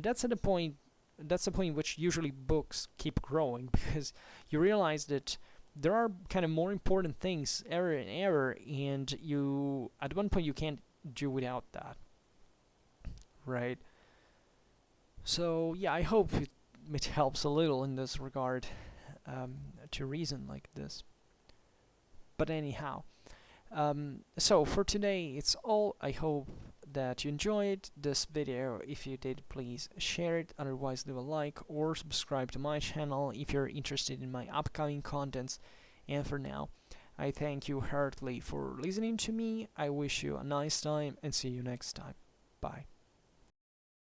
that's the point in which usually books keep growing, because you realize that there are kind of more important things and you at one point you can't do without that, right? So yeah, I hope it helps a little in this regard, to reason like this. But anyhow, so for today it's all. I hope that you enjoyed this video. If you did, please share it. Otherwise, leave a like or subscribe to my channel if you're interested in my upcoming contents. And for now, I thank you heartily for listening to me. I wish you a nice time and see you next time. Bye.